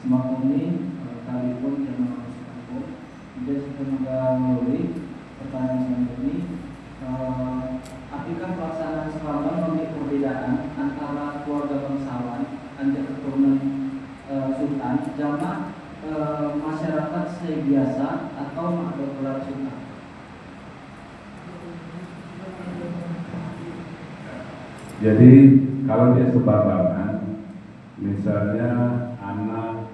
semakin ini kali pun yang masuk aku dia sudah melalui pertanyaan ini apakah pelaksanaan Selaban memiliki perbedaan antara keluarga bangsawan anjak keturunan sultan jamaah masyarakat biasa atau ada gelar sultan? Jadi kalau dia sebambangan, misalnya anak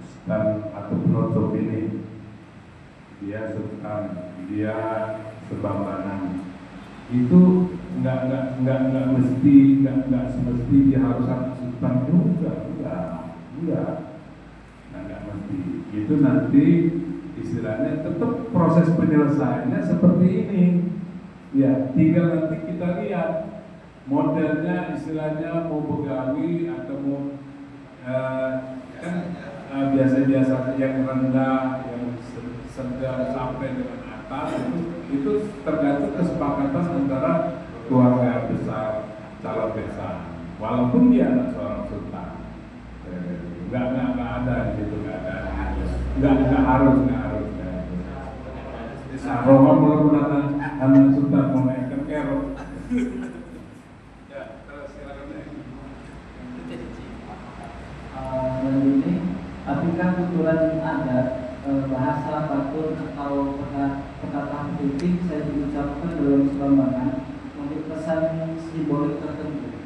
sultan atau penutup ini, dia sultan, dia sebambangan, itu nggak semesti dia harus anak sultan juga, enggak, nggak mesti. Itu nanti istilahnya tetap proses penyelesaiannya seperti ini, ya. Tinggal nanti kita lihat modelnya, istilahnya mau begawi atau mau biasa-biasa yang rendah, yang sedang sampai dengan atas, itu tergantung kesepakatan antara keluarga besar calon besan. Walaupun dia anak seorang sultan, nggak ada di situ, nggak harus. Roma belum datang anak sultan mau naikkan kerok. Dan ini, apakah tuturan adat bahasa batur atau perkataan politik saya diucapkan dalam sebambangan untuk pesan simbolik tertentu?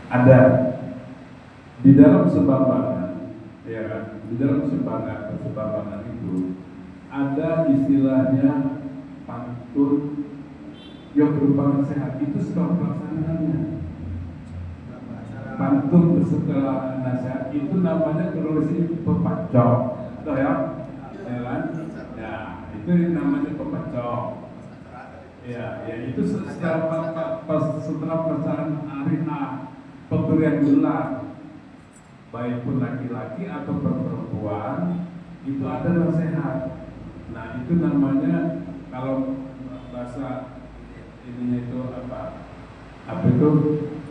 Ada di dalam sebambangan, ya kan? Di dalam sebambangan itu ada istilahnya pantun yang berupa nasihat. Itu sebab pelaksanaannya. Pantun setelah nasihat itu namanya penulisnya pepacok, betul ya? Ya kan? Ya, itu namanya pepacok. Ya itu setelah pelaksanaan hari pemberian gelar, baik pun laki-laki atau perempuan, itu ada nasihat. Nah itu namanya, kalau bahasa ininya itu apa itu?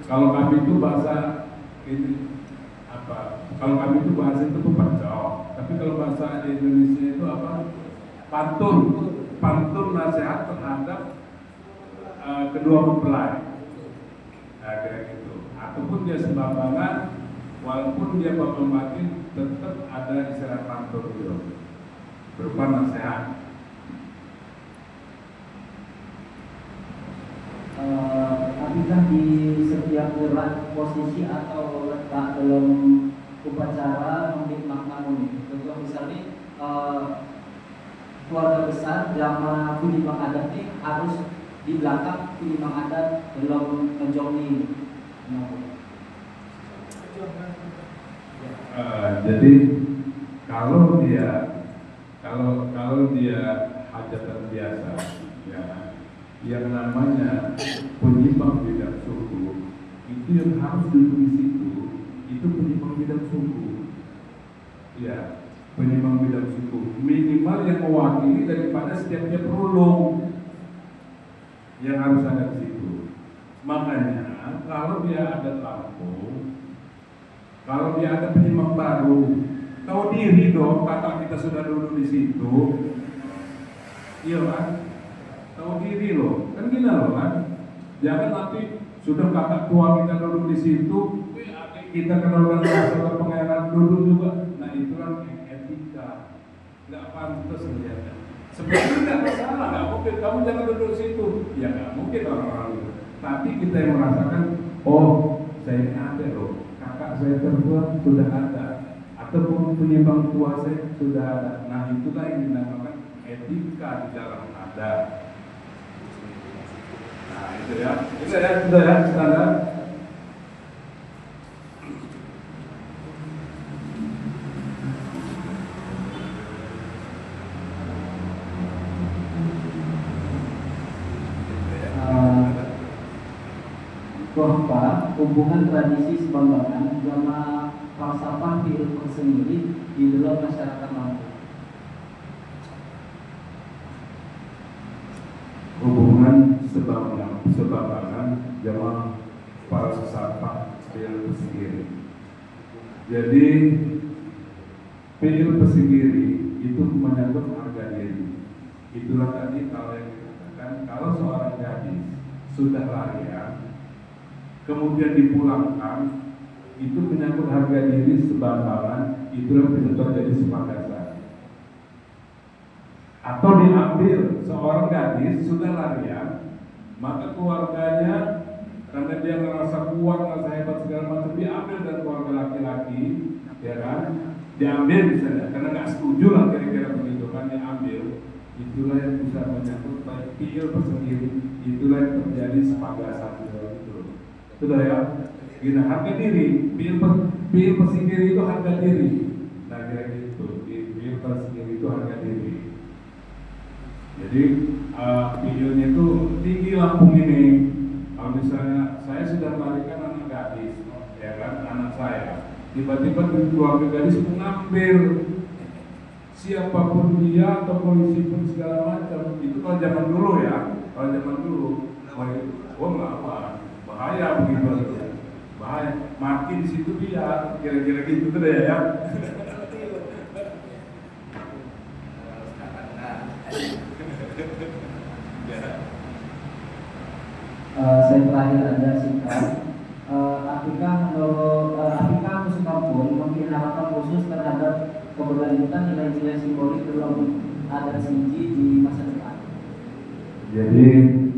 Kalau kami itu bahasa ini apa? Kalau kami itu bahasa itu pepacok, tapi kalau bahasa Indonesia itu apa? Pantun nasihat terhadap kedua mempelai. Nah, kayak gitu. Ataupun dia sebambangan, walaupun dia bapak batin, tetap ada istilah pantun itu berupa nasihat. Apakah di setiap gerak, posisi atau letak dalam upacara memiliki makna unik? Contoh misalnya keluarga besar jamaah kulimang adat ini harus di belakang kulimang adat dalam menjoni. Jadi kalau dia hajatan biasa, ya, yang namanya penyimbang bidang suku, itu yang harus duduk di situ, itu penyimbang bidang suku, ya, penyimbang bidang suku minimal yang mewakili daripada setiap perulung yang harus ada di situ. Makanya kalau dia ada Lampung, kalau dia ada penyimbang baru, tahu diri dong, kakak kita sudah duduk di situ, iya kan? Tahu diri loh, kan gini loh kan? Jangan nanti sudah kakak tua kita duduk di situ, adik kita kenalan masalah pangeran duduk juga. Nah itu kan etika, nggak pantas ternyata. Sebenarnya nggak masalah, nggak mungkin kamu jangan duduk di situ, ya nggak mungkin orang-orang itu. Tapi kita yang merasakan, oh saya ini ada loh, kakak saya tertua sudah ada, ataupun penyimbang tua saya sudah ada. Nah itulah yang dinamakan etika di dalam adat. Nah itu ya, sudah ya standar. Bahwa hubungan tradisi sebambangan sama falsafah kehidupan sendiri di dalam masyarakat Lampung. Hubungan sebambangan sama falsafah kehidupan sendiri. Jadi PIL Pesingiri itu menyangkut harga diri. Itulah tadi kalau yang dikatakan, kalau seorang gadis sudah layak kemudian dipulangkan, itu menyangkut harga diri sebarangan, itulah bisa terjadi sepanggasan. Atau diambil seorang gadis sudah layak, maka keluarganya karena dia merasa kuat, merasa hebat segala macam, diambil dari keluarga laki-laki, ya kan? Diambil misalnya, karena nggak setuju lah kira-kira begitu kan, diambil. Itulah yang bisa menyangkut baik PIL Pesingiri, itulah yang terjadi sepanggasan itu. Sudah ya, gini harga diri, PIL Pesingiri itu harga diri. Nah kira gitu, PIL Pesingiri itu harga diri. Jadi PIL-nya itu tinggi Lampung ini. Kalau misalnya saya sudah melarikan anak gadis, ya kan, anak saya, tiba-tiba keluarga gadis mengambil siapapun dia atau polisi pun segala macam. Itu kalau zaman dulu ya, kalau zaman dulu, wah nggak apa, bahaya begitu, bahaya, mati di situ dia, kira-kira gitu tuh deh ya. Saya terakhir ada sikap. Apakah musuh kampung memiliki harapan khusus terhadap keberlanjutan nilai-nilai simbolik dalam adat Sigi di masa depan? Jadi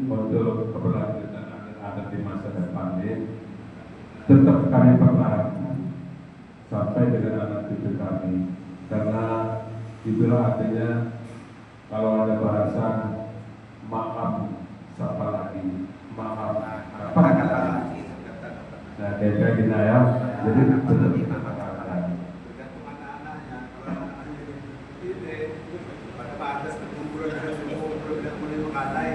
untuk keberlanjutan adat di masa depan ini tetap kami pertahankan sampai dengan anak cucu kami, karena itulah artinya kalau ada bahasa maaf siapa lagi, maaf apa kata. Nah kayak gini ya, jadi tetap kita pertahankan. Tergantung anak-anaknya. Kalau anak-anaknya ini pada batas kekumpulan semua tidak boleh mengadai